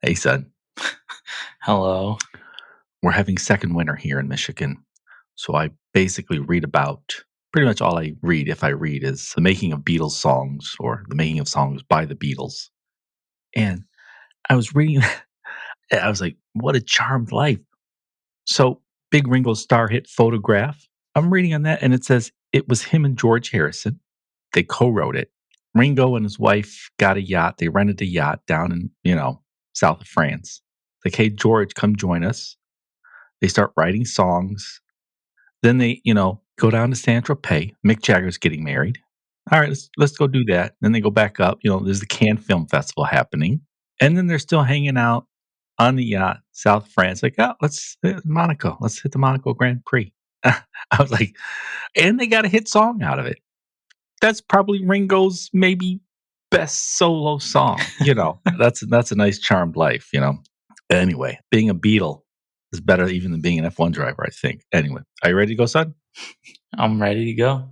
Hey, son, Hello. we're having second winter here in Michigan. So I basically read about pretty much all I read, if I read, is the making of Beatles songs or the making of songs by the Beatles. And I was reading, and I was like, what a charmed life. So Big Ringo Starr hit Photograph. I'm reading on that, and it says it was him and George Harrison. They co wrote it. Ringo and his wife got a yacht. They rented a yacht down in, south of France. Like, hey, George, come join us. They start writing songs. Then they, go down to San Tropez. Mick Jagger's getting married. All right, let's go do that. Then they go back up. There's the Cannes Film Festival happening, and then they're still hanging out on the yacht, South France. Like, oh, let's Monaco. Let's hit the Monaco Grand Prix. I was like, and they got a hit song out of it. That's probably Ringo's maybe best solo song. That's a nice charmed life. Anyway, being a Beatle is better even than being an F1 driver, I think. Anyway, are you ready to go, son? I'm ready to go.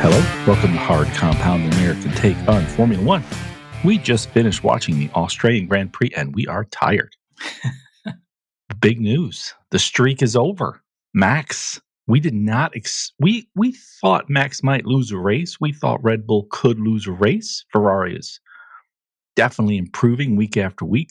Hello, welcome to Hard Compound, the American take on Formula One. We just finished watching the Australian Grand Prix and we are tired. Big news. The streak is over. Max, we did not, we thought Max might lose a race. We thought Red Bull could lose a race. Ferrari is definitely improving week after week.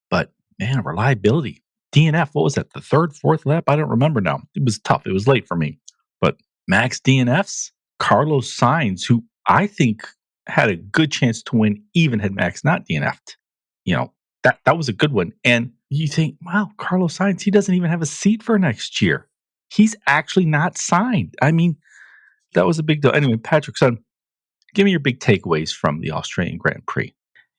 But man, reliability. DNF, what was that? The third, fourth lap? I don't remember now. It was tough. It was late for me. But Max DNFs, Carlos Sainz, who I think had a good chance to win, even had Max not DNF'd. That was a good one. And you think, wow, Carlos Sainz, he doesn't even have a seat for next year. He's actually not signed. I mean, that was a big deal. Anyway, Patrick, son, give me your big takeaways from the Australian Grand Prix.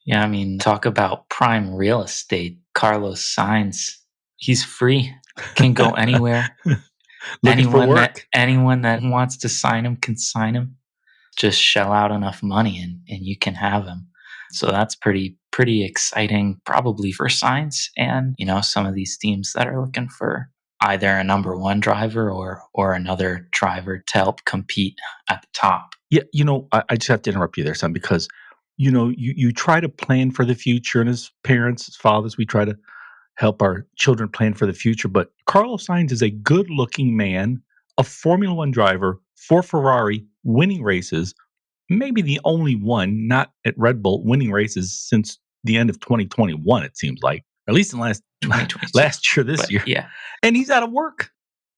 Yeah, talk about prime real estate. Carlos Sainz, he's free, can go anywhere. Looking for work. Anyone that wants to sign him can sign him. Just shell out enough money and you can have him. So that's pretty exciting, probably for Sainz and, some of these teams that are looking for either a number one driver or another driver to help compete at the top. Yeah, I just have to interrupt you there, son, because you try to plan for the future, and as parents, as fathers, we try to help our children plan for the future. But Carlos Sainz is a good-looking man, a Formula One driver for Ferrari, winning races, maybe the only one not at Red Bull winning races since the end of 2021, it seems like, or at least in last year, this year. Yeah. And he's out of work.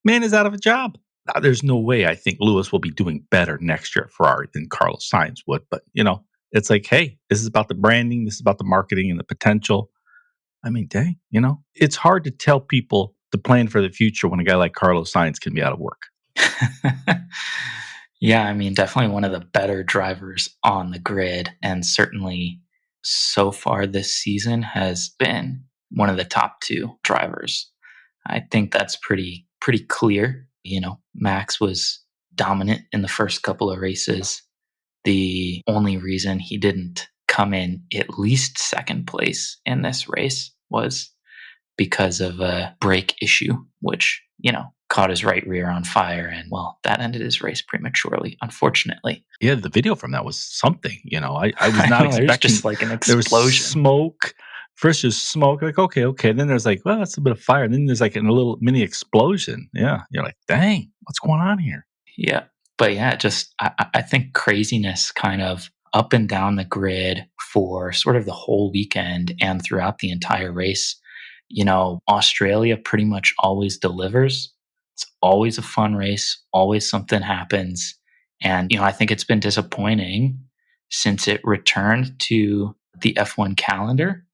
Man is out of a job. Now, there's no way I think Lewis will be doing better next year at Ferrari than Carlos Sainz would. But, it's like, hey, this is about the branding. This is about the marketing and the potential. I mean, dang, it's hard to tell people to plan for the future when a guy like Carlos Sainz can be out of work. Yeah, definitely one of the better drivers on the grid. And certainly so far this season has been one of the top two drivers. I think that's pretty clear. Max was dominant in the first couple of races. The only reason he didn't come in at least second place in this race was because of a brake issue, which, caught his right rear on fire. And, well, that ended his race prematurely, unfortunately. Yeah, the video from that was something, I was not expecting. There's just like an explosion. There was smoke. First there's smoke, like, okay. Then there's like, well, that's a bit of fire. And then there's like a little mini explosion. Yeah, you're like, dang, what's going on here? Yeah. But yeah, just I think craziness kind of up and down the grid for sort of the whole weekend and throughout the entire race. Australia pretty much always delivers. It's always a fun race. Always something happens. And, I think it's been disappointing since it returned to the F1 calendar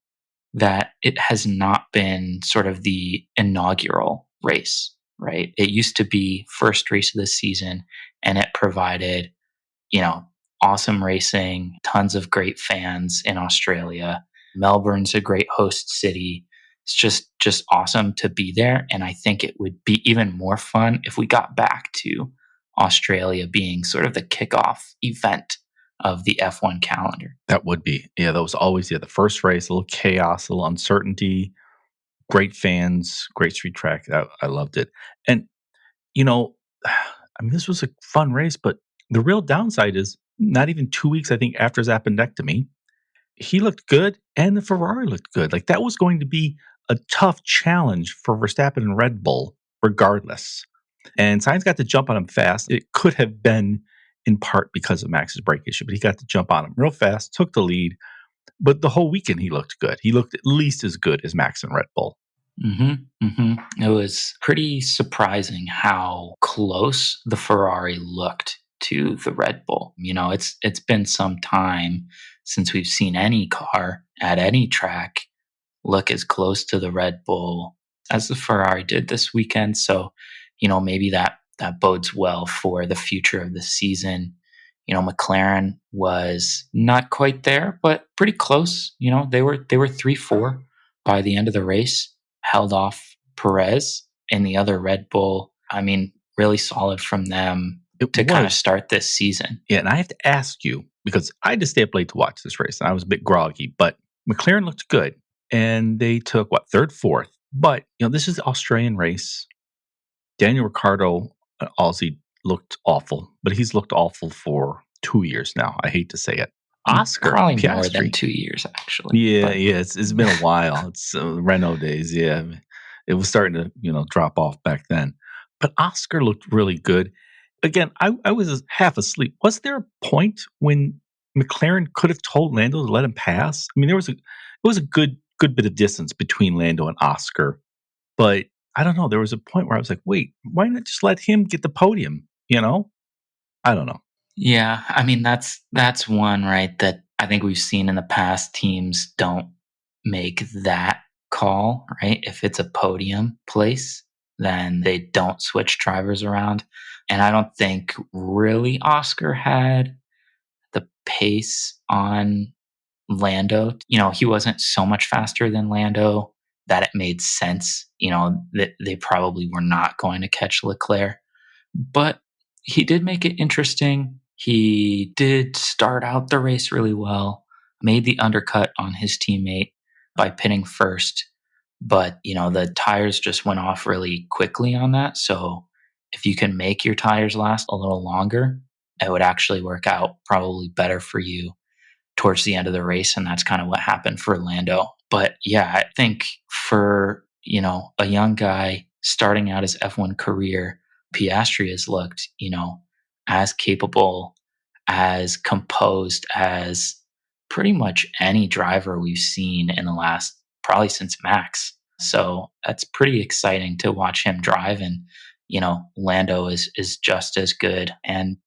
that it has not been sort of the inaugural race, right? It used to be first race of the season, and it provided, awesome racing, tons of great fans in Australia. Melbourne's a great host city. It's just awesome to be there. And I think it would be even more fun if we got back to Australia being sort of the kickoff event of the F1 calendar. That would be. Yeah, that was always, yeah, the first race, a little chaos, a little uncertainty, great fans, great street track. I loved it. And, you know, I mean, this was a fun race, but the real downside is not even 2 weeks, I think, after his appendectomy, he looked good and the Ferrari looked good. Like, that was going to be a tough challenge for Verstappen and Red Bull regardless. And Sainz got to jump on him fast. It could have been in part because of Max's brake issue, but he got to jump on him real fast, took the lead. But the whole weekend he looked good. He looked at least as good as Max and Red Bull. It was pretty surprising how close the Ferrari looked to the Red Bull. It's been some time since we've seen any car at any track look as close to the Red Bull as the Ferrari did this weekend. So, maybe that bodes well for the future of the season. McLaren was not quite there, but pretty close. They were 3-4 by the end of the race, held off Perez and the other Red Bull. I mean, really solid from them to kind of start this season. Yeah, and I have to ask you, because I had to stay up late to watch this race, and I was a bit groggy, but McLaren looked good, and they took, third, fourth. But, this is the Australian race. Daniel Ricciardo, Aussie, looked awful, but he's looked awful for 2 years now. I hate to say it. Oscar Probably Piastri, more than 2 years, actually. Yeah, it's been a while. It's Renault days. Yeah, it was starting to drop off back then. But Oscar looked really good. Again, I was half asleep. Was there a point when McLaren could have told Lando to let him pass? I mean, it was a good bit of distance between Lando and Oscar, but I don't know. There was a point where I was like, wait, why not just let him get the podium? I don't know. Yeah, I mean that's one, right, that I think we've seen in the past. Teams don't make that call, right? If it's a podium place, then they don't switch drivers around. And I don't think really Oscar had the pace on Lando. He wasn't so much faster than Lando that it made sense, that they probably were not going to catch Leclerc. But he did make it interesting. He did start out the race really well, made the undercut on his teammate by pitting first. But, the tires just went off really quickly on that. So if you can make your tires last a little longer, it would actually work out probably better for you towards the end of the race. And that's kind of what happened for Lando. But yeah, I think for, a young guy starting out his F1 career, Piastri has looked, as capable, as composed as pretty much any driver we've seen in the last, probably since Max. So that's pretty exciting to watch him drive. And, Lando is just as good and,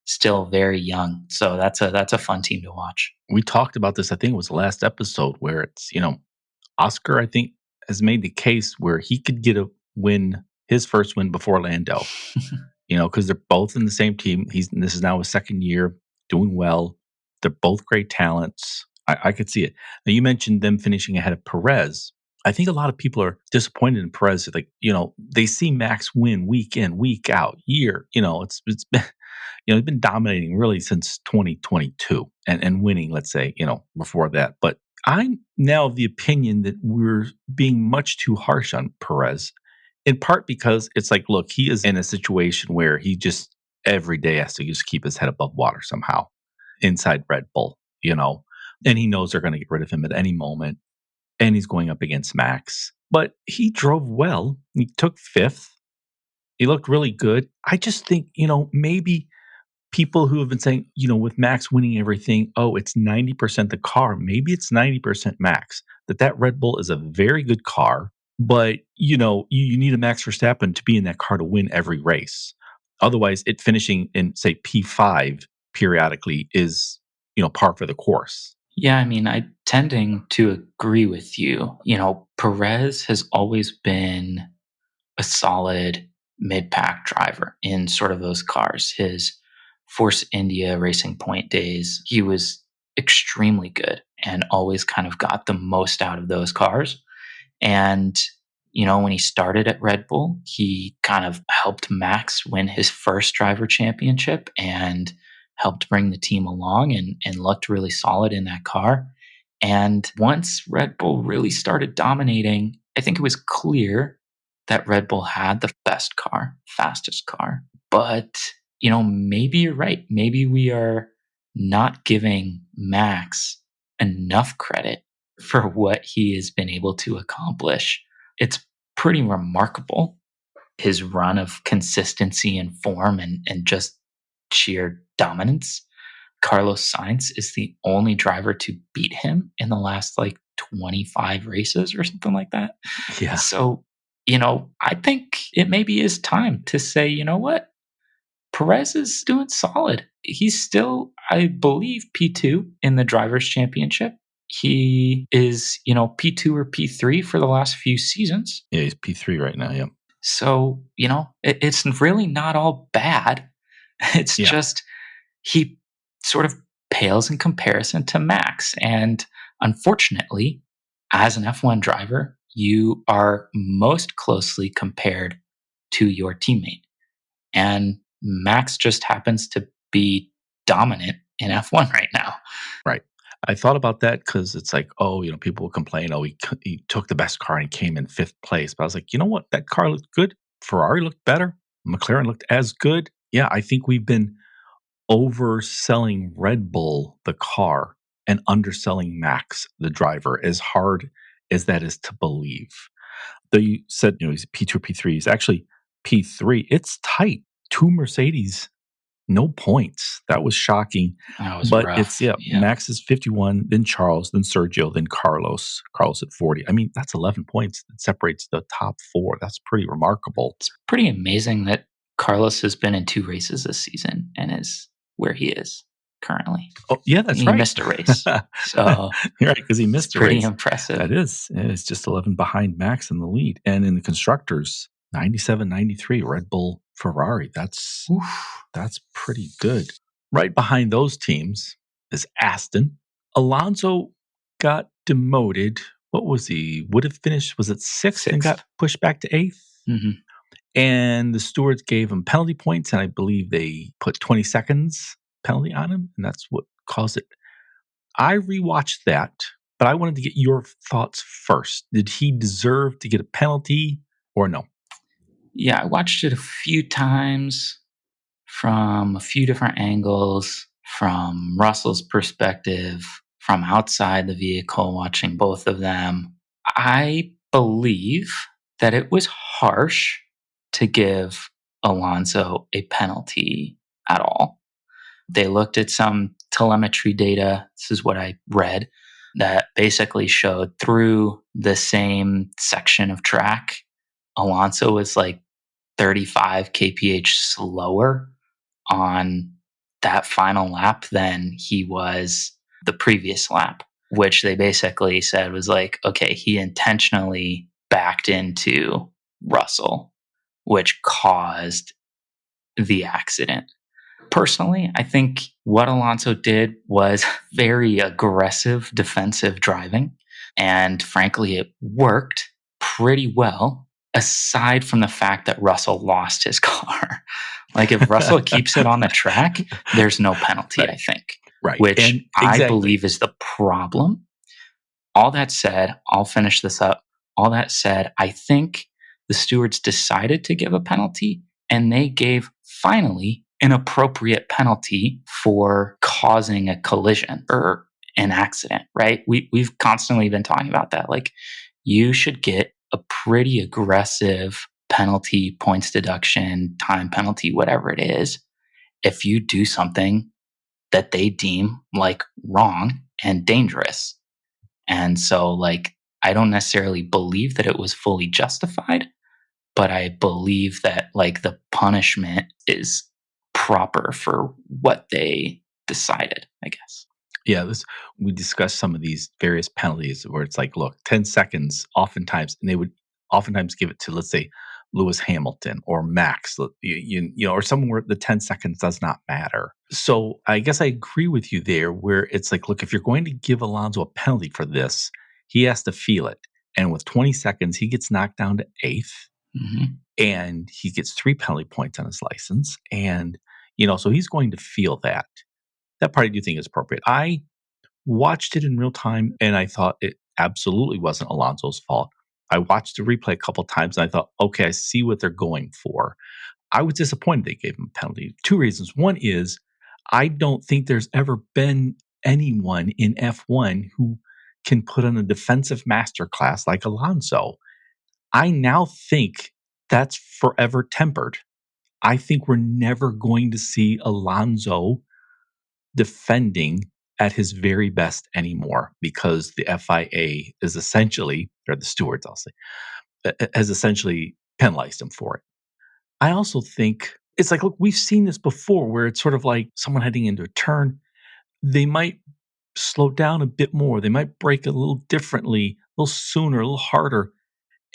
still very young. So that's a fun team to watch. We talked about this, I think it was the last episode, where it's, Oscar, I think, has made the case where he could get a win, his first win before Lando, because they're both in the same team. This is now his second year doing well. They're both great talents. I could see it. Now, you mentioned them finishing ahead of Perez. I think a lot of people are disappointed in Perez. Like, they see Max win week in, week out, year. It's been, he's been dominating really since 2022 and winning, let's say, before that. But I'm now of the opinion that we're being much too harsh on Perez, in part because it's like, look, he is in a situation where he just every day has to just keep his head above water somehow inside Red Bull, and he knows they're going to get rid of him at any moment. And he's going up against Max. But he drove well. He took fifth. He looked really good. I just think, maybe people who have been saying, with Max winning everything, oh, it's 90% the car. Maybe it's 90% Max. That Red Bull is a very good car, but, you need a Max Verstappen to be in that car to win every race. Otherwise, it finishing in, say, P5 periodically is, par for the course. Yeah, I mean, I tending to agree with you. Perez has always been a solid mid-pack driver in sort of those cars. His Force India Racing Point days, he was extremely good and always kind of got the most out of those cars. And, when he started at Red Bull, he kind of helped Max win his first driver championship and helped bring the team along and looked really solid in that car. And once Red Bull really started dominating, I think it was clear that Red Bull had the best car, fastest car. But, maybe you're right. Maybe we are not giving Max enough credit for what he has been able to accomplish. It's pretty remarkable, his run of consistency and form and just sheer dominance. Carlos Sainz is the only driver to beat him in the last 25 races or something like that. Yeah. So, I think it maybe is time to say, you know what? Perez is doing solid. He's still, I believe, P2 in the Drivers' Championship. He is, P2 or P3 for the last few seasons. Yeah, he's P3 right now. Yeah. So, it's really not all bad. It's just he sort of pales in comparison to Max. And unfortunately, as an F1 driver, you are most closely compared to your teammate. And Max just happens to be dominant in F1 right now. Right. I thought about that because it's like, people will complain, he took the best car and he came in 5th place. But I was like, you know what? That car looked good. Ferrari looked better. McLaren looked as good. Yeah, I think we've been overselling Red Bull, the car, and underselling Max, the driver, as hard as that is to believe. Though you said, he's P2 or P3. He's actually P3. It's tight. 2 Mercedes, no points. That was shocking. That was But rough. it's, Max is 51, then Charles, then Sergio, then Carlos. Carlos at 40. I mean, that's 11 points that separates the top 4. That's pretty remarkable. It's pretty amazing that Carlos has been in 2 races this season and is where he is currently. Oh, yeah, that's he right. He missed a race. So you're right, because he missed a race. Pretty impressive. That is. It's just 11 behind Max in the lead. And in the constructors, 97-93, Red Bull, Ferrari. That's pretty good. Right behind those teams is Aston. Alonso got demoted. What was he? Would have finished, was it 6th and got pushed back to 8th? Mm-hmm. And the stewards gave him penalty points, and I believe they put 20 seconds penalty on him, and that's what caused it. I rewatched that, but I wanted to get your thoughts first. Did he deserve to get a penalty or no? Yeah, I watched it a few times from a few different angles, from Russell's perspective, from outside the vehicle, watching both of them. I believe that it was harsh to give Alonso a penalty at all. They looked at some telemetry data. This is what I read, that basically showed through the same section of track, Alonso was 35 kph slower on that final lap than he was the previous lap, which they basically said was okay, he intentionally backed into Russell, which caused the accident. Personally, I think what Alonso did was very aggressive defensive driving. And frankly, it worked pretty well, aside from the fact that Russell lost his car. If Russell keeps it on the track, there's no penalty, right. I think. Right. Which I believe is the problem. All that said, I'll finish this up. All that said, I think the stewards decided to give a penalty, and they gave finally an appropriate penalty for causing a collision or an accident, right? We've constantly been talking about that. You should get a pretty aggressive penalty, points deduction, time penalty, whatever it is, if you do something that they deem wrong and dangerous. And so I don't necessarily believe that it was fully justified, but I believe that the punishment is proper for what they decided, I guess. Yeah, we discussed some of these various penalties where it's look, 10 seconds oftentimes, and they would oftentimes give it to, let's say, Lewis Hamilton or Max, or someone where the 10 seconds does not matter. So I guess I agree with you there where it's look, if you're going to give Alonso a penalty for this, he has to feel it. And with 20 seconds, he gets knocked down to 8th. Mm-hmm. And he gets 3 penalty points on his license. And So he's going to feel that. That part I do think is appropriate. I watched it in real time and I thought it absolutely wasn't Alonso's fault. I watched the replay a couple times and I thought, okay, I see what they're going for. I was disappointed they gave him a penalty. Two reasons. One is I don't think there's ever been anyone in F1 who can put on a defensive masterclass like Alonso. I now think that's forever tempered. I think we're never going to see Alonso defending at his very best anymore because the FIA is essentially, or the stewards, I'll say, has essentially penalized him for it. I also think it's like, look, we've seen this before where it's sort of like someone heading into a turn. They might slow down a bit more. They might brake a little differently, a little sooner, a little harder.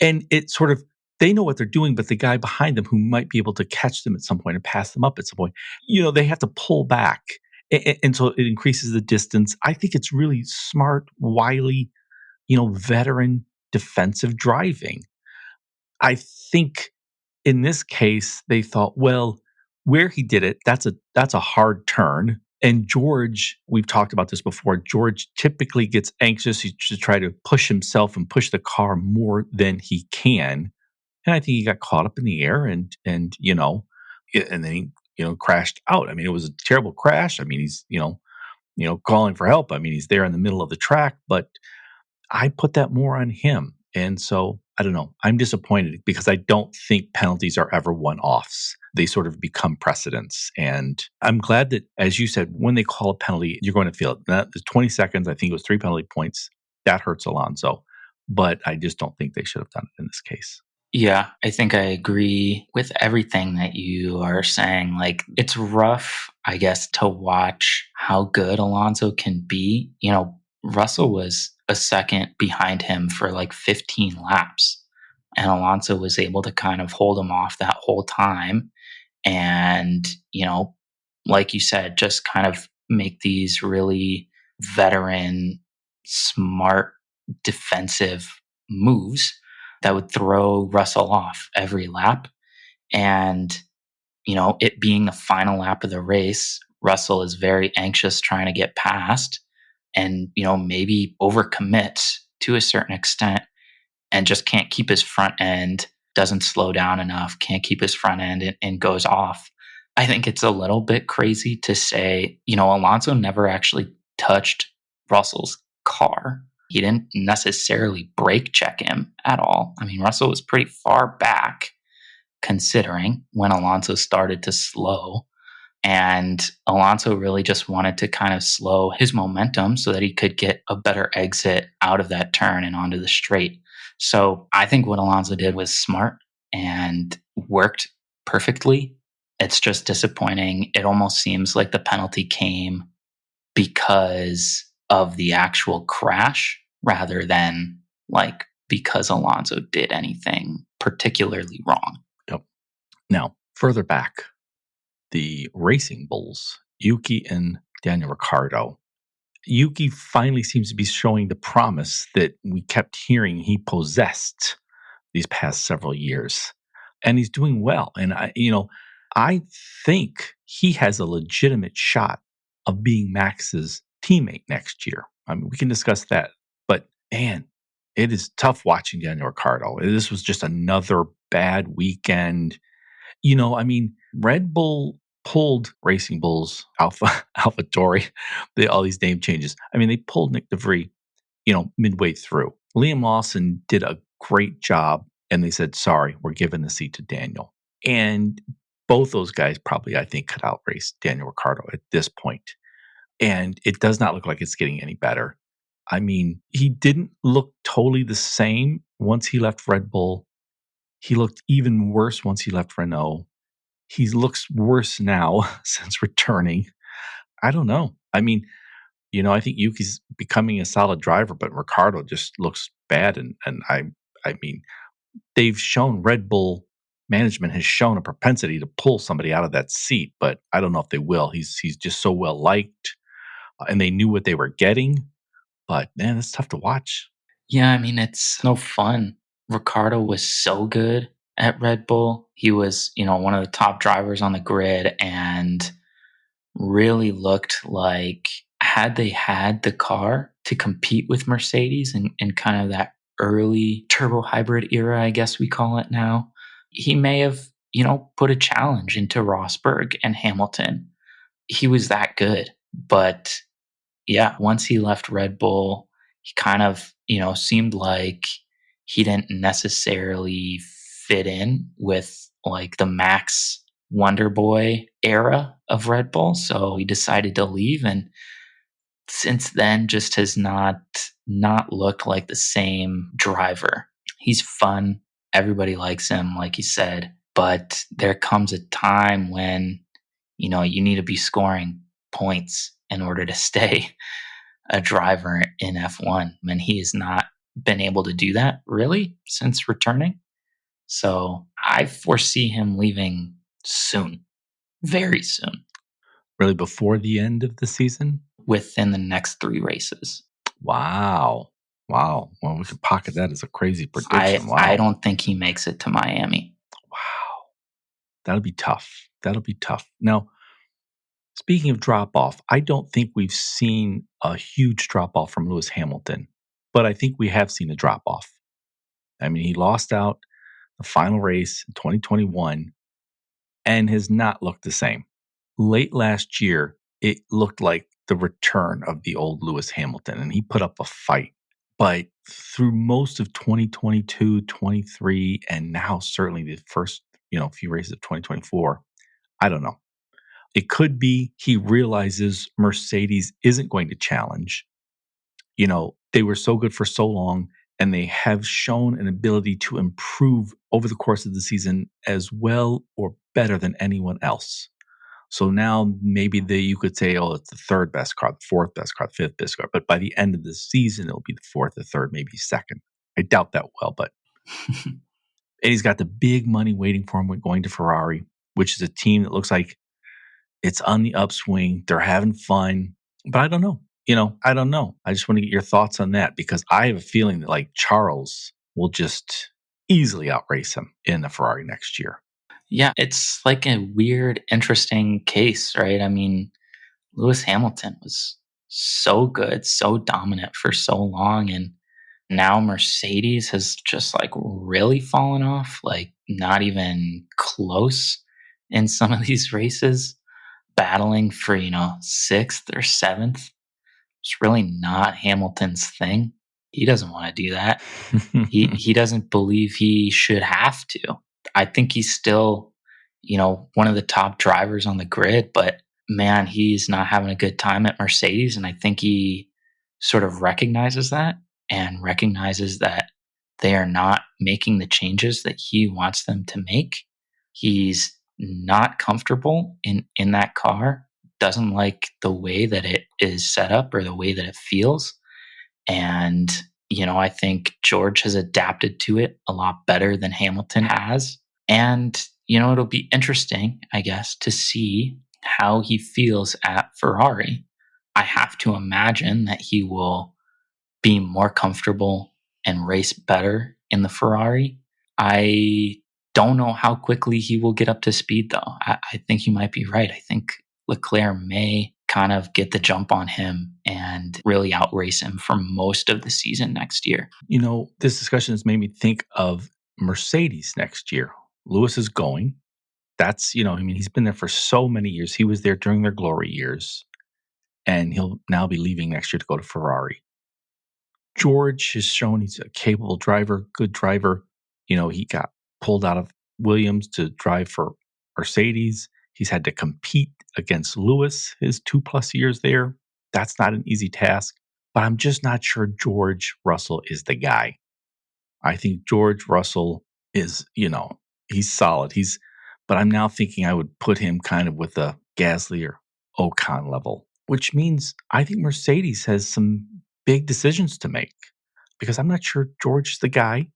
And it sort of, they know what they're doing, but the guy behind them who might be able to catch them at some point and pass them up at some point, they have to pull back. And so it increases the distance. I think it's really smart, wily, veteran defensive driving. I think in this case, they thought, well, where he did it, that's a hard turn. And George, we've talked about this before. George typically gets anxious. He should try to push himself and push the car more than he can. And I think he got caught up in the air and then he, crashed out. I mean, it was a terrible crash. I mean, he's, calling for help. I mean, he's there in the middle of the track, but I put that more on him. And so I don't know. I'm disappointed because I don't think penalties are ever one offs. They sort of become precedents. And I'm glad that, as you said, when they call a penalty, you're going to feel it. The 20 seconds, I think it was 3 penalty points. That hurts Alonso. But I just don't think they should have done it in this case. Yeah, I think I agree with everything that you are saying. Like, it's rough, I guess, to watch how good Alonso can be. Russell was a second behind him for like 15 laps, and Alonso was able to kind of hold him off that whole time. And, like you said, just kind of make these really veteran, smart, defensive moves that would throw Russell off every lap. And, it being the final lap of the race, Russell is very anxious trying to get past and, maybe overcommits to a certain extent and just can't keep his front end, doesn't slow down enough, can't keep his front end and goes off. I think it's a little bit crazy to say, Alonso never actually touched Russell's car. He didn't necessarily brake check him at all. I mean, Russell was pretty far back considering when Alonso started to slow. And Alonso really just wanted to kind of slow his momentum so that he could get a better exit out of that turn and onto the straight. So I think what Alonso did was smart and worked perfectly. It's just disappointing. It almost seems like the penalty came because of the actual crash rather than like because Alonso did anything particularly wrong. Yep. Now, further back, the Racing Bulls, Yuki and Daniel Ricciardo. Yuki finally seems to be showing the promise that we kept hearing he possessed these past several years. And he's doing well. And I think he has a legitimate shot of being Max's teammate next year. I mean, we can discuss that. But man, it is tough watching Daniel Ricciardo. This was just another bad weekend. Red Bull pulled Racing Bulls, AlphaTauri, all these name changes. I mean, they pulled Nick DeVries, midway through. Liam Lawson did a great job, and they said, sorry, we're giving the seat to Daniel. And both those guys probably, I think, could outrace Daniel Ricciardo at this point. And it does not look like it's getting any better. I mean, he didn't look totally the same once he left Red Bull. He looked even worse once he left Renault. He looks worse now since returning. I don't know. I mean, I think Yuki's becoming a solid driver, but Ricciardo just looks bad. And I mean, they've shown Red Bull management has shown a propensity to pull somebody out of that seat, but I don't know if they will. He's just so well liked, and they knew what they were getting. But man, it's tough to watch. Yeah, I mean, it's no fun. Ricciardo was so good at Red Bull. He was, one of the top drivers on the grid, and really looked like had they had the car to compete with Mercedes in kind of that early turbo hybrid era, I guess we call it now, he may have, put a challenge into Rosberg and Hamilton. He was that good. But yeah, once he left Red Bull, he kind of, seemed like he didn't necessarily fit in with like the Max Wonder Boy era of Red Bull. So he decided to leave, and since then just has not looked like the same driver. He's fun. Everybody likes him, like you said, but there comes a time when, you need to be scoring points in order to stay a driver in F1, and he has not been able to do that really since returning. So I foresee him leaving soon, very soon, Really before the end of the season? within the next 3 races. Wow. Wow. Well, we could pocket that as a crazy I prediction. I Wow. don't think he makes it to Miami. Wow. That'll be tough. That'll be tough. Now, speaking of drop off, I don't think we've seen a huge drop off from Lewis Hamilton, but I think we have seen a drop off. I mean, he lost out the final race in 2021 and has not looked the same. Late last year, it looked like the return of the old Lewis Hamilton, and he put up a fight. But through most of 2022, 23, and now certainly the first, few races of 2024, I don't know. It could be he realizes Mercedes isn't going to challenge. They were so good for so long, and they have shown an ability to improve over the course of the season as well or better than anyone else. So now maybe you could say, oh, it's the third best car, the fourth best car, the fifth best car. But by the end of the season, it'll be the fourth, the third, maybe second. I doubt that well, but and he's got the big money waiting for him when going to Ferrari, which is a team that looks like it's on the upswing. They're having fun, but I don't know. I don't know. I just want to get your thoughts on that because I have a feeling that like Charles will just easily outrace him in the Ferrari next year. Yeah, it's like a weird, interesting case, right? I mean, Lewis Hamilton was so good, so dominant for so long, and now Mercedes has just like really fallen off, like not even close in some of these races, battling for, sixth or seventh. It's really not Hamilton's thing. He doesn't want to do that. He doesn't believe he should have to. I think he's still, one of the top drivers on the grid, but man, he's not having a good time at Mercedes. And I think he sort of recognizes that and recognizes that they are not making the changes that he wants them to make. He's not comfortable in that car, doesn't like the way that it is set up or the way that it feels. And, I think George has adapted to it a lot better than Hamilton has. And, it'll be interesting, I guess, to see how he feels at Ferrari. I have to imagine that he will be more comfortable and race better in the Ferrari. I don't know how quickly he will get up to speed, though. I think you might be right. I think Leclerc may kind of get the jump on him and really outrace him for most of the season next year. This discussion has made me think of Mercedes next year. Lewis is going. That's, he's been there for so many years. He was there during their glory years, and he'll now be leaving next year to go to Ferrari. George has shown he's a capable driver, good driver. He got pulled out of Williams to drive for Mercedes. He's had to compete against Lewis his 2+ years there. That's not an easy task, but I'm just not sure George Russell is the guy. I think George Russell is, he's solid. But I'm now thinking I would put him kind of with a Gasly or Ocon level, which means I think Mercedes has some big decisions to make because I'm not sure George is the guy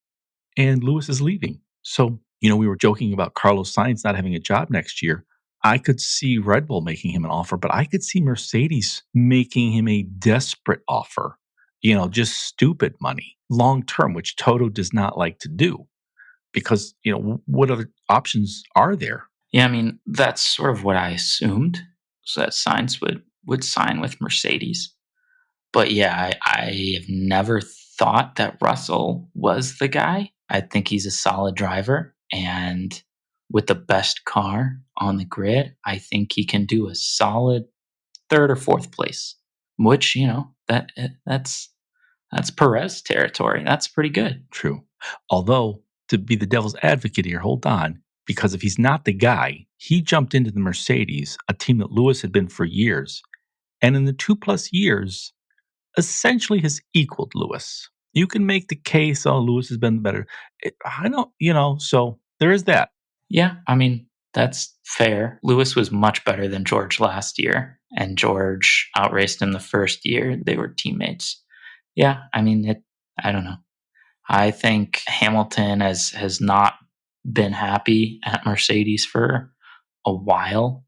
and Lewis is leaving. So, we were joking about Carlos Sainz not having a job next year. I could see Red Bull making him an offer, but I could see Mercedes making him a desperate offer, just stupid money long term, which Toto does not like to do because, what other options are there? Yeah, I mean, that's sort of what I assumed. so that Sainz would sign with Mercedes. But yeah, I have never thought that Russell was the guy. I think he's a solid driver, and with the best car on the grid, I think he can do a solid third or fourth place. Which that's Perez territory. That's pretty good. True. Although, to be the devil's advocate here, hold on. Because if he's not the guy, he jumped into the Mercedes, a team that Lewis had been for years. And in the 2+ years, essentially has equaled Lewis. You can make the case, oh, Lewis has been better. I don't, so there is that. Yeah, I mean, that's fair. Lewis was much better than George last year, and George outraced him the first year. They were teammates. Yeah, I mean, I don't know. I think Hamilton has not been happy at Mercedes for a while,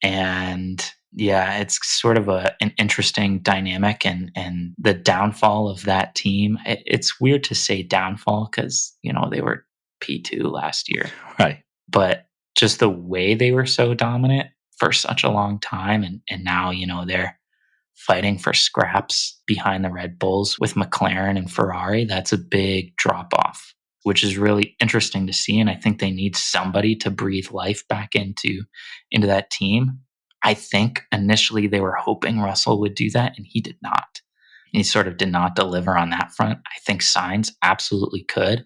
and yeah, it's sort of an interesting dynamic, and the downfall of that team. It's weird to say downfall because they were P2 last year, Right. but just the way they were so dominant for such a long time, and now they're fighting for scraps behind the Red Bulls with McLaren and Ferrari. That's a big drop off, which is really interesting to see. And I think they need somebody to breathe life back into that team. I think initially they were hoping Russell would do that, and he did not. He sort of did not deliver on that front. I think Sainz absolutely could.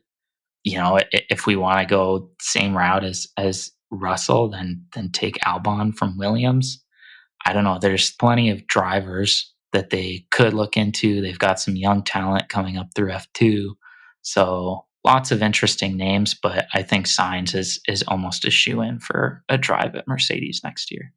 If we want to go same route as Russell, then take Albon from Williams. I don't know. There's plenty of drivers that they could look into. They've got some young talent coming up through F2. So lots of interesting names, but I think Sainz is almost a shoe-in for a drive at Mercedes next year.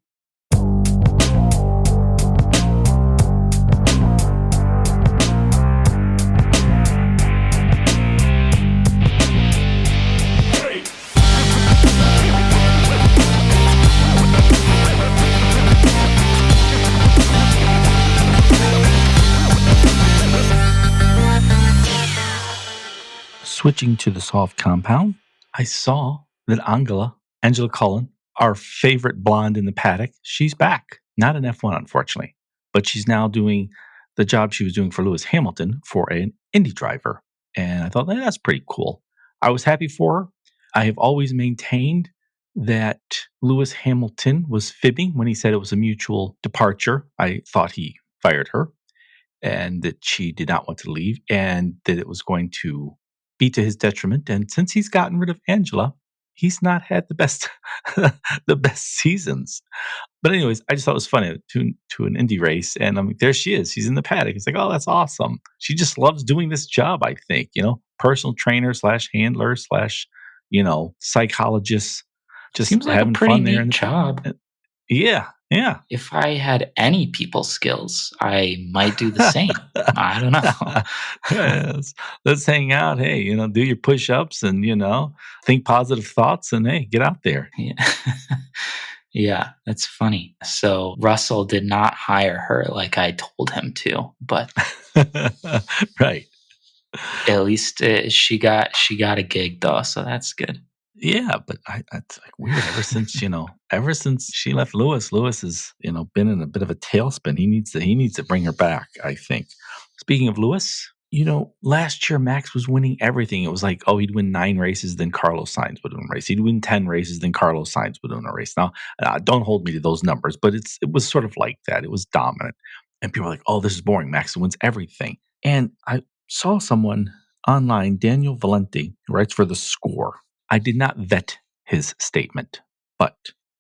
Switching to the soft compound, I saw that Angela Cullen, our favorite blonde in the paddock, she's back. Not in F1, unfortunately, but she's now doing the job she was doing for Lewis Hamilton for an Indy driver. And I thought, that's pretty cool. I was happy for her. I have always maintained that Lewis Hamilton was fibbing when he said it was a mutual departure. I thought he fired her and that she did not want to leave and that it was going to be to his detriment. And since he's gotten rid of Angela, he's not had the best the best seasons. But anyways, I just thought it was funny to an Indy race, and I'm like, there she is. She's in the paddock. It's like, oh, that's awesome. She just loves doing this job. I think personal trainer / handler / psychologist, just Seems like a having pretty fun there neat in the job. Yeah, yeah. If I had any people skills, I might do the same. I don't know. Yes. Let's hang out. Hey, do your push ups and, think positive thoughts and hey, get out there. Yeah. Yeah, that's funny. So Russell did not hire her like I told him to, but Right. at least she got a gig though, so that's good. Yeah, but it's like weird. Ever since she left Lewis has, been in a bit of a tailspin. He needs to bring her back, I think. Speaking of Lewis, last year Max was winning everything. It was like, oh, he'd win 9 races, then Carlos Sainz would win a race. He'd win 10 races, then Carlos Sainz would win a race. Now, don't hold me to those numbers, but it was sort of like that. It was dominant. And people were like, oh, this is boring. Max wins everything. And I saw someone online, Daniel Valenti, who writes for The Score. I did not vet his statement, but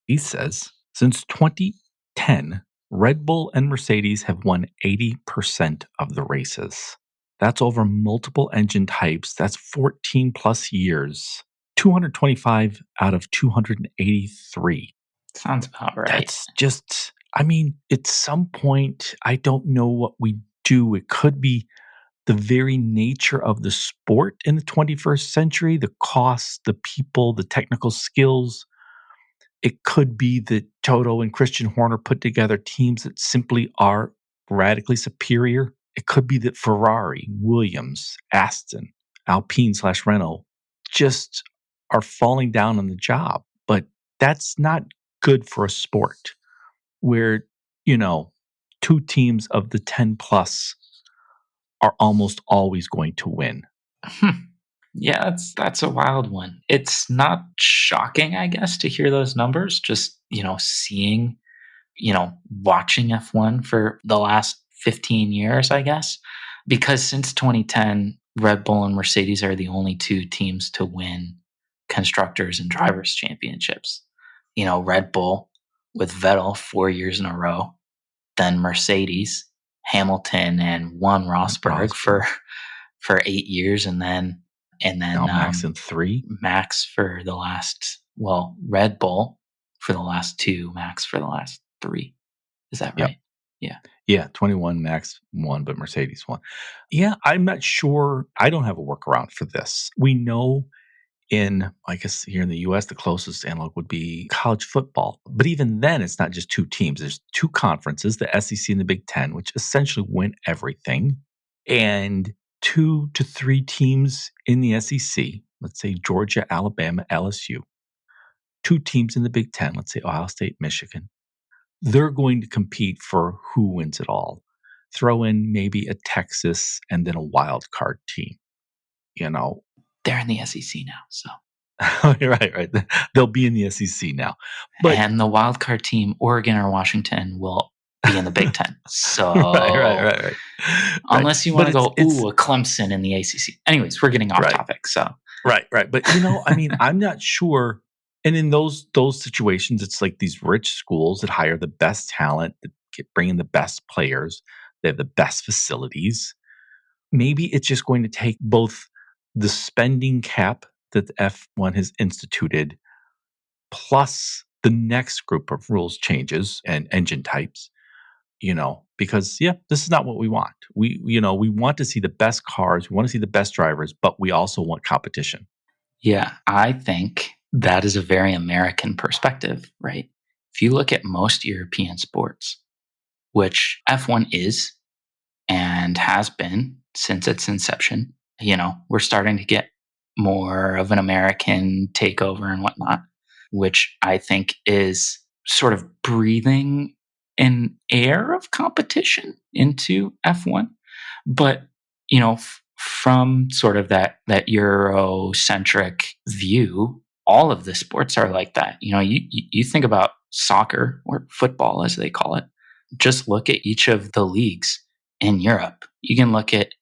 he says, since 2010, Red Bull and Mercedes have won 80% of the races. That's over multiple engine types. That's 14 plus years. 225 out of 283. Sounds about right. That's just, at some point, I don't know what we do. It could be the very nature of the sport in the 21st century, the costs, the people, the technical skills. It could be that Toto and Christian Horner put together teams that simply are radically superior. It could be that Ferrari, Williams, Aston, Alpine / Renault just are falling down on the job. But that's not good for a sport. where, you know, 2 teams of the 10 plus are almost always going to win. Hmm. Yeah, that's a wild one. It's not shocking, I guess, to hear those numbers. Just seeing, watching F1 for the last 15 years, I guess, because since 2010, Red Bull and Mercedes are the only two teams to win constructors and drivers championships. Red Bull with Vettel 4 years in a row, then Mercedes, Hamilton, and one Rosberg Rosberg. for 8 years, and then Now Max in 3. Max for the last, Red Bull for the last two, Max for the last three. Is that Yep. right? Yeah. Yeah, 21 Max won, but Mercedes won. Yeah, I'm not sure. I don't have a workaround for this. We know I guess here in the US, the closest analog would be college football. But even then, it's not just 2 teams. There's 2 conferences, the SEC and the Big Ten, which essentially win everything. And 2 to 3 teams in the SEC, let's say Georgia, Alabama, LSU. 2 teams in the Big Ten, let's say Ohio State, Michigan. They're going to compete for who wins it all. Throw in maybe a Texas and then a wild card team, you know? They're in the SEC now, so. Right. They'll be in the SEC now. But And the wild card team, Oregon or Washington, will be in the Big Ten. So right. Right. unless you want But to go, it's a Clemson in the ACC. Anyways, we're getting off right. topic. So Right. But I mean, I'm not sure. And in those situations, it's like these rich schools that hire the best talent, that bring in the best players, they have the best facilities. Maybe it's just going to take both the spending cap that the F1 has instituted, plus the next group of rules changes and engine types, because this is not what we want. We want to see the best cars, we want to see the best drivers, but we also want competition. yeah, I think that is a very American perspective, right? If you look at most European sports, which F1 is and has been since its inception, we're starting to get more of an American takeover and whatnot, which I think is sort of breathing an air of competition into F1. But, from sort of that Eurocentric view, all of the sports are like that. You think about soccer or football, as they call it. Just look at each of the leagues in Europe. You can look at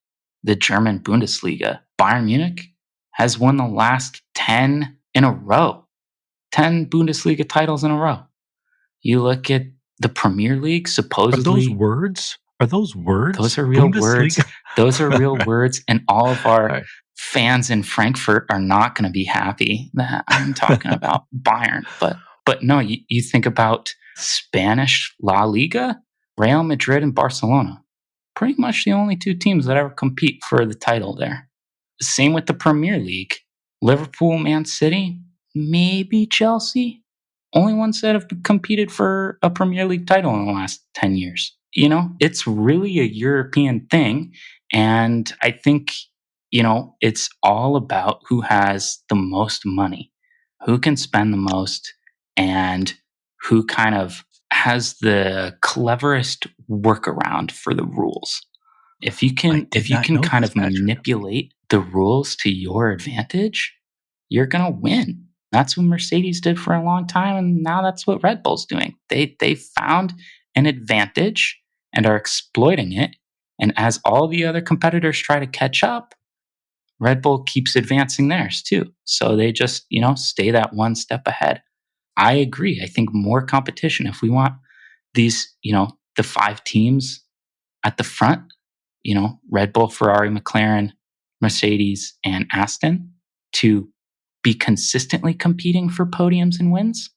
the German Bundesliga. Bayern Munich has won the last 10 in a row, 10 Bundesliga titles in a row. You look at the Premier League, Are those supposedly. words? Are those words? Those are real words. Bundesliga? Those are real words. And all of our Right. fans in Frankfurt are not going to be happy that I'm talking about Bayern. But no, you think about Spanish La Liga, Real Madrid and Barcelona. Pretty much the only two teams that ever compete for the title there. Same with the Premier League. Liverpool, Man City, maybe Chelsea. Only ones that have competed for a Premier League title in the last 10 years. It's really a European thing. And I think, it's all about who has the most money, who can spend the most, and who kind of has the cleverest workaround for the rules. If you I can did not know kind this, of Patrick. manipulate the rules to your advantage, you're going to win. That's what Mercedes did for a long time, and now that's what Red Bull's doing. They found an advantage and are exploiting it. And as all the other competitors try to catch up, Red Bull keeps advancing theirs too. So they just, stay that one step ahead. I agree. I think more competition. If we want these, the 5 teams at the front, Red Bull, Ferrari, McLaren, Mercedes, and Aston, to be consistently competing for podiums and wins,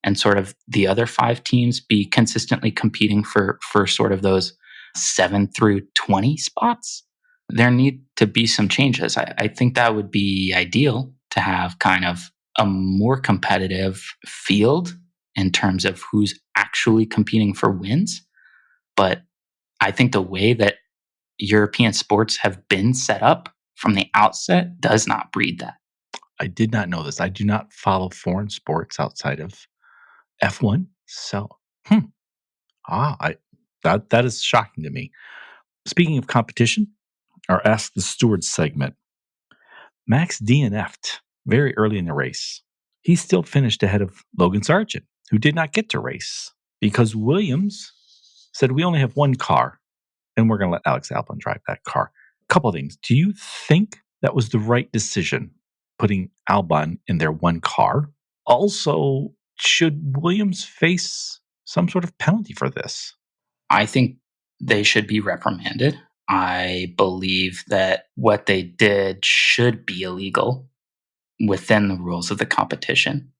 and sort of the other 5 teams be consistently competing for sort of those 7 through 20 spots, there need to be some changes. I think that would be ideal to have kind of a more competitive field in terms of who's actually competing for wins. But I think the way that European sports have been set up from the outset does not breed that. I did not know this. I do not follow foreign sports outside of F1. So, I that is shocking to me. Speaking of competition, our Ask the Steward segment, Max DNF'd very early in the race. He still finished ahead of Logan Sargent, who did not get to race because Williams said, we only have one car and we're going to let Alex Albon drive that car. Couple of things. Do you think that was the right decision, putting Albon in their one car? Also, should Williams face some sort of penalty for this? I think they should be reprimanded. I believe that what they did should be illegal within the rules of the competition.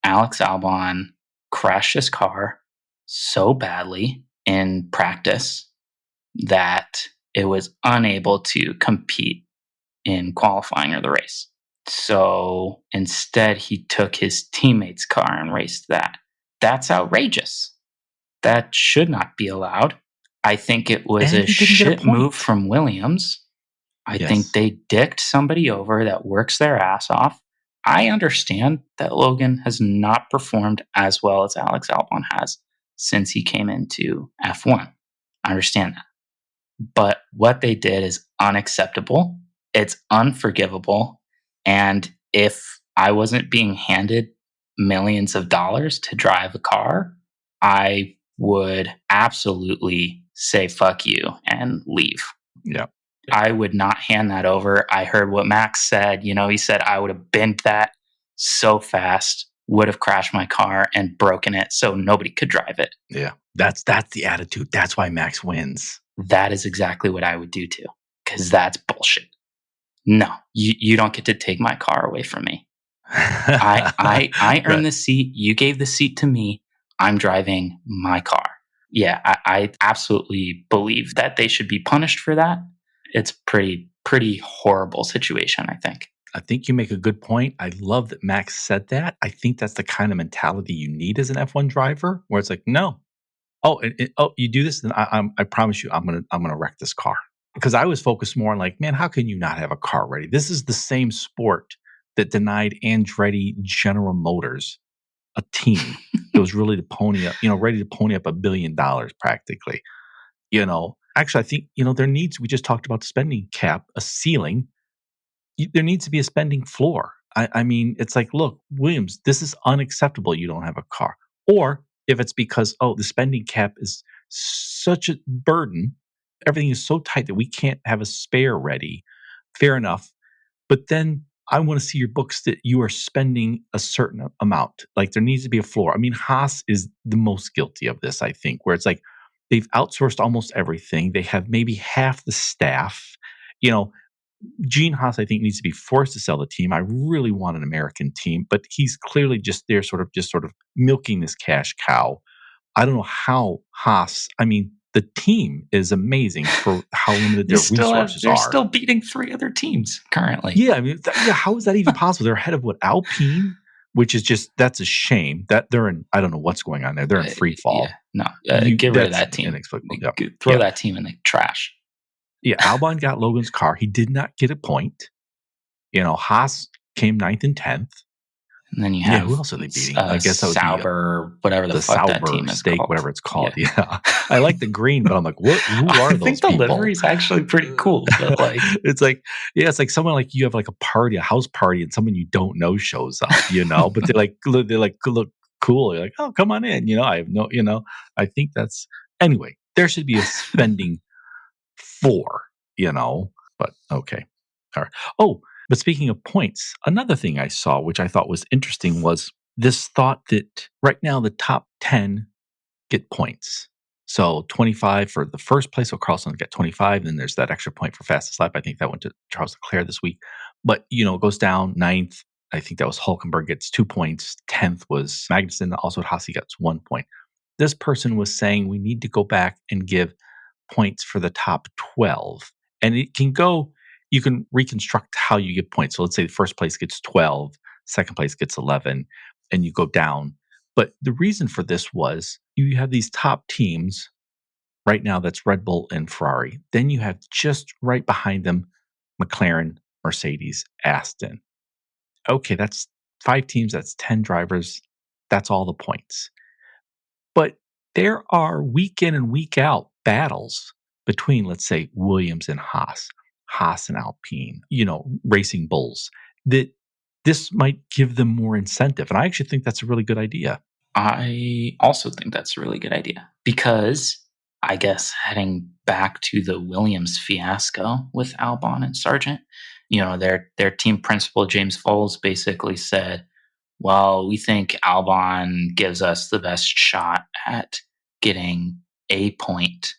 Alex Albon crashed his car so badly in practice that it was unable to compete in qualifying or the race. So instead, he took his teammate's car and raced that. That's outrageous. That should not be allowed. I think it was And a he didn't get a shit move point. from Williams. I think Yes. they dicked somebody over that works their ass off. I understand that Logan has not performed as well as Alex Albon has since he came into F1. I understand that. But what they did is unacceptable. It's unforgivable. And if I wasn't being handed millions of dollars to drive a car, I would absolutely say fuck you and leave. Yeah. I would not hand that over. I heard what Max said. He said I would have bent that so fast, would have crashed my car and broken it so nobody could drive it. Yeah. That's the attitude. That's why Max wins. That is exactly what I would do too, because that's bullshit. No, you don't get to take my car away from me. I earned the seat. You gave the seat to me. I'm driving my car. Yeah, I absolutely believe that they should be punished for that. It's pretty horrible situation, I think. I think you make a good point. I love that Max said that. I think that's the kind of mentality you need as an F1 driver, where it's like, no, you do this, then I promise you, I'm gonna wreck this car. Because I was focused more on like, man, how can you not have a car ready? This is the same sport that denied Andretti General Motors a team that was really to pony up, ready to pony up $1 billion practically. Actually, I think there needs. We just talked about the spending cap, a ceiling. There needs to be a spending floor. I mean, it's like, look, Williams, this is unacceptable. You don't have a car, or if it's because the spending cap is such a burden, everything is so tight that we can't have a spare ready. Fair enough, but then I want to see your books that you are spending a certain amount. Like there needs to be a floor. I mean, Haas is the most guilty of this, I think, where it's like they've outsourced almost everything. They have maybe half the staff. Gene Haas, I think, needs to be forced to sell the team. I really want an American team, but he's clearly just there, sort of milking this cash cow. I don't know how Haas. I mean, the team is amazing for how limited their resources They're are. still beating 3 other teams currently. Yeah, I mean, how is that even possible? They're ahead of Alpine, which is that's a shame. That they're in. I don't know what's going on there. They're in free fall. Yeah, no, get rid of that team. Inexplicable. Yep. Throw that team in the trash. Yeah, Albon got Logan's car. He did not get a point. Haas came 9th and 10th. And then you have who else are they beating? I guess that would Sauber, whatever the fuck that team is steak, called. whatever it's called. Yeah. I like the green, but I'm like, what? Who are those people? I think the livery is actually pretty cool. But it's like someone like you have like a party, a house party, and someone you don't know shows up. But they're like look cool. You're like, oh, come on in. I have no. I think that's anyway. There should be a spending for. But okay, all right. Oh. But speaking of points, another thing I saw, which I thought was interesting, was this thought that right now the top 10 get points. So 25 for the first place, so Carlson get 25. Then there's that extra point for fastest lap. I think that went to Charles Leclerc this week. But, it goes down 9th. I think that was Hulkenberg gets 2 points. 10th was Magnussen. Also, Hassi gets 1 point. This person was saying we need to go back and give points for the top 12. And it can go... You can reconstruct how you get points. So let's say the first place gets 12, second place gets 11, and you go down. But the reason for this was you have these top teams right now, that's Red Bull and Ferrari. Then you have just right behind them, McLaren, Mercedes, Aston. Okay, that's 5 teams, that's 10 drivers. That's all the points. But there are week in and week out battles between, let's say, Williams and Haas, Haas and Alpine, racing bulls, that this might give them more incentive. And I actually think that's a really good idea. I also think that's a really good idea because I guess heading back to the Williams fiasco with Albon and Sargent, their team principal James Foles basically said, "Well, we think Albon gives us the best shot at getting a point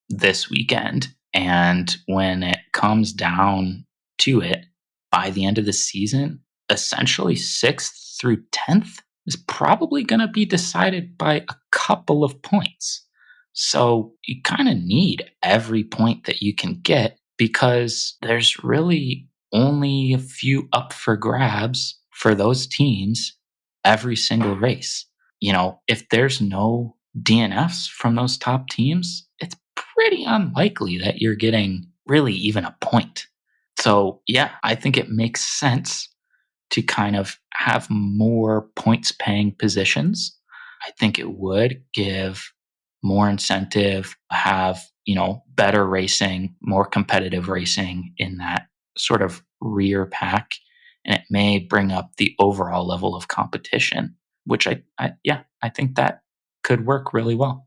this weekend, and when it comes down to it, by the end of the season, essentially 6th through 10th is probably going to be decided by a couple of points. So you kind of need every point that you can get because there's really only a few up for grabs for those teams every single race. If there's no DNFs from those top teams, it's pretty unlikely that you're getting really even a point. So, yeah, I think it makes sense to kind of have more points paying positions. I think it would give more incentive, have, better racing, more competitive racing in that sort of rear pack. And it may bring up the overall level of competition, which I think that could work really well.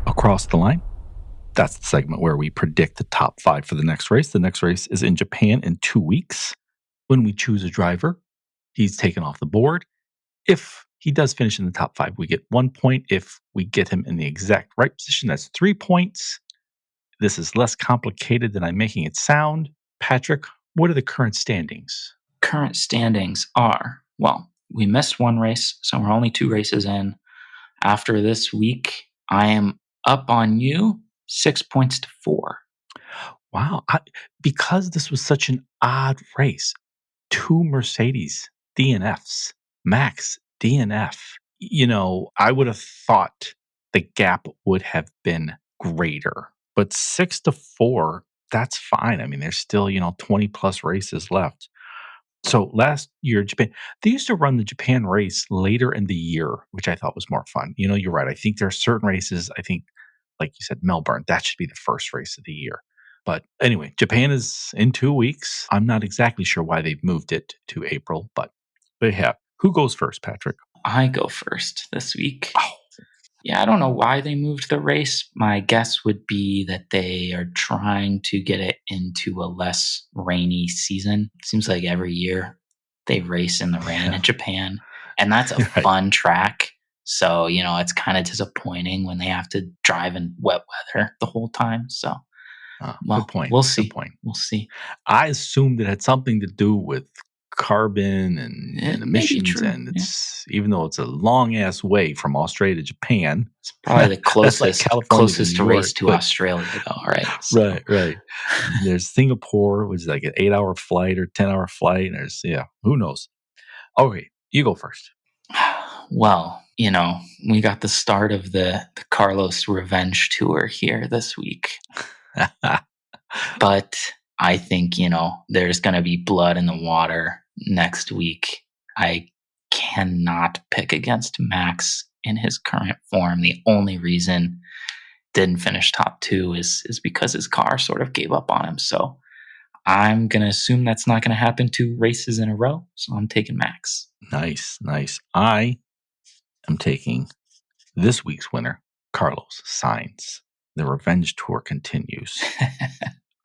Across the line. That's the segment where we predict the top 5 for the next race. The next race is in Japan in 2 weeks. When we choose a driver, he's taken off the board. If he does finish in the top 5, we get 1 point. If we get him in the exact right position, that's 3 points. This is less complicated than I'm making it sound. Patrick, what are the current standings? Current standings are, well, we missed 1 race, so we're only 2 races in. After this week, I am up on you 6 points to 4. Wow. Because this was such an odd race, 2 Mercedes DNFs, Max DNF. I would have thought the gap would have been greater, but 6 to 4, that's fine. I mean, there's still, 20 plus races left. So last year, Japan, they used to run the Japan race later in the year, which I thought was more fun. You're right. I think there are certain races, like you said, Melbourne, that should be the first race of the year. But anyway, Japan is in 2 weeks. I'm not exactly sure why they've moved it to April, but they have. Who goes first, Patrick? I go first this week. Oh. Yeah, I don't know why they moved the race. My guess would be that they are trying to get it into a less rainy season. It seems like every year they race in the rain in Japan, and that's a fun track. So, it's kind of disappointing when they have to drive in wet weather the whole time. So, good point. We'll see. Good point. We'll see. I assumed it had something to do with carbon and emissions, and it's even though it's a long ass way from Australia to Japan, it's probably the closest like closest race to Australia, though. Right? So. Right. There's Singapore, which is like an 8-hour flight or 10-hour flight. And there's who knows? Okay, you go first. Well, we got the start of the Carlos revenge tour here this week. But I think, there's going to be blood in the water next week. I cannot pick against Max in his current form. The only reason didn't finish top 2 is because his car sort of gave up on him. So I'm going to assume that's not going to happen 2 races in a row. So I'm taking Max. Nice. I am taking this week's winner, Carlos Sainz. The revenge tour continues.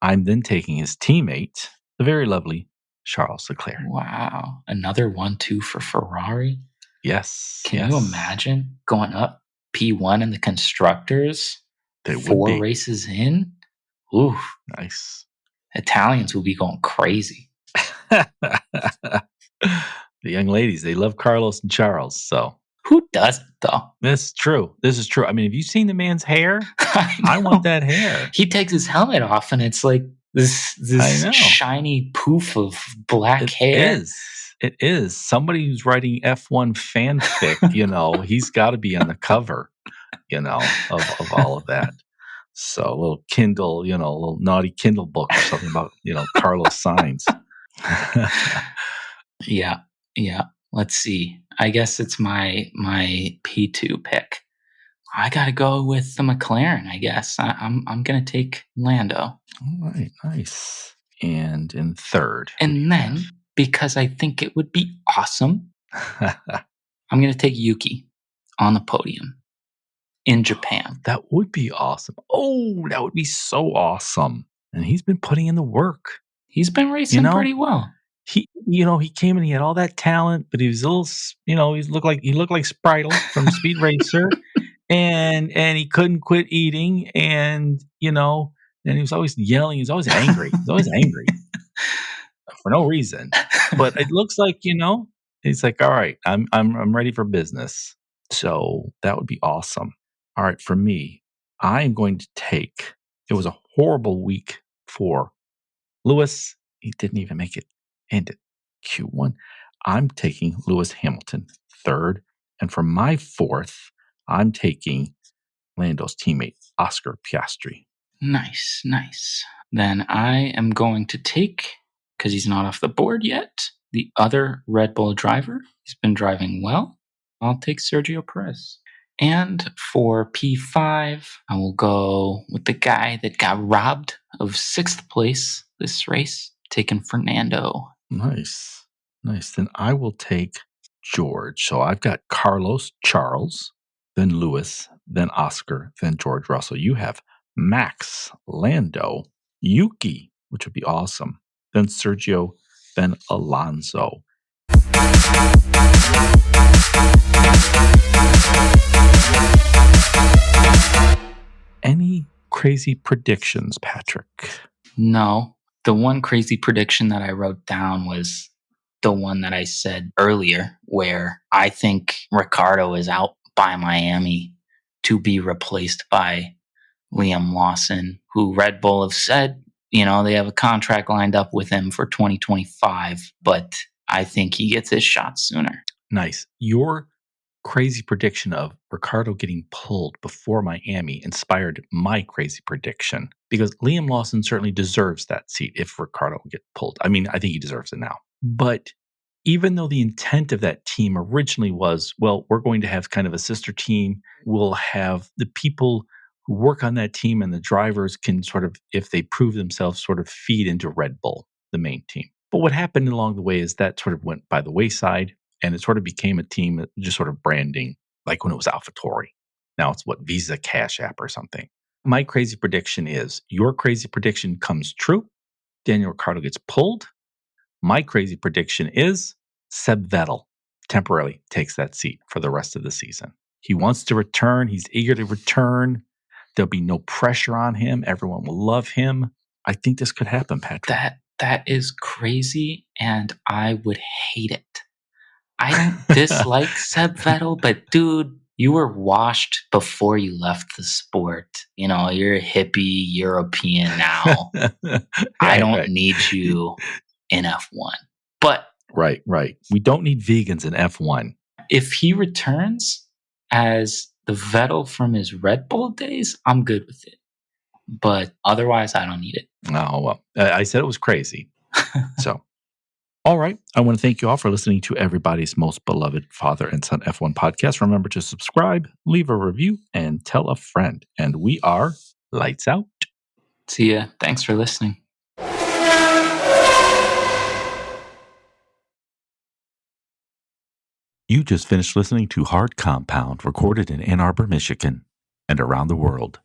I'm then taking his teammate, the very lovely Charles Leclerc. Wow. Another 1-2 for Ferrari? Yes. Can you imagine going up P1 in the constructors? They 4 races in? Ooh. Nice. Italians will be going crazy. The young ladies, they love Carlos and Charles, so. Who doesn't, though? This is true. I mean, have you seen the man's hair? I want that hair. He takes his helmet off, and it's like this shiny poof of black hair. It is. Somebody who's writing F1 fanfic, he's got to be on the cover. of all of that. So a little Kindle, a little naughty Kindle book or something about, Carlos Sainz. Yeah, yeah. Let's see. I guess it's my P2 pick. I gotta go with the McLaren. I guess I'm gonna take Lando, All right, nice. And in third, who do and you have? then because I think it would be awesome, I'm gonna take Yuki on the podium in Japan. That would be awesome. Oh, that would be so awesome. And he's been putting in the work. He's been You racing know, pretty well. he came and he had all that talent, but he was a little, he looked like Spritle from Speed Racer, and he couldn't quit eating, and he was always yelling. He was always angry. He was always angry for no reason. But it looks like he's like, all right, I'm ready for business. So that would be awesome. All right, for me, I am going to take. It was a horrible week for Lewis. He didn't even make it into Q1. I'm taking Lewis Hamilton third. And for my fourth, I'm taking Lando's teammate, Oscar Piastri. Nice, nice. Then I am going to take, because he's not off the board yet, the other Red Bull driver. He's been driving well. I'll take Sergio Perez. And for P5, I will go with the guy that got robbed of sixth place this race, taking Fernando. Nice. Nice. Then I will take George. So I've got Carlos, Charles, then Lewis, then Oscar, then George Russell. You have Max, Lando, Yuki, which would be awesome, then Sergio, then Alonso. Any crazy predictions, Patrick? No, the one crazy prediction that I wrote down was the one that I said earlier, where I think Ricardo is out by Miami to be replaced by Liam Lawson, who Red Bull have said, they have a contract lined up with him for 2025, but I think he gets his shot sooner. Nice. Your crazy prediction of Ricardo getting pulled before Miami inspired my crazy prediction, because Liam Lawson certainly deserves that seat if Ricardo would get pulled. I mean, I think he deserves it now. But even though the intent of that team originally was, well, we're going to have kind of a sister team, we'll have the people who work on that team and the drivers can sort of, if they prove themselves, sort of feed into Red Bull, the main team. But what happened along the way is that sort of went by the wayside. And it sort of became a team that just sort of branding, like when it was AlphaTauri. Now it's what, Visa Cash App or something. My crazy prediction is your crazy prediction comes true. Daniel Ricciardo gets pulled. My crazy prediction is Seb Vettel temporarily takes that seat for the rest of the season. He wants to return. He's eager to return. There'll be no pressure on him. Everyone will love him. I think this could happen, Patrick. That is crazy, and I would hate it. I don't dislike Seb Vettel, but dude, you were washed before you left the sport. You're a hippie European now. I don't need you in F1. But right. We don't need vegans in F1. If he returns as the Vettel from his Red Bull days, I'm good with it. But otherwise, I don't need it. Oh, well, I said it was crazy. So. All right. I want to thank you all for listening to everybody's most beloved Father and Son F1 podcast. Remember to subscribe, leave a review, and tell a friend. And we are lights out. See ya. Thanks for listening. You just finished listening to Hard Compound, recorded in Ann Arbor, Michigan, and around the world.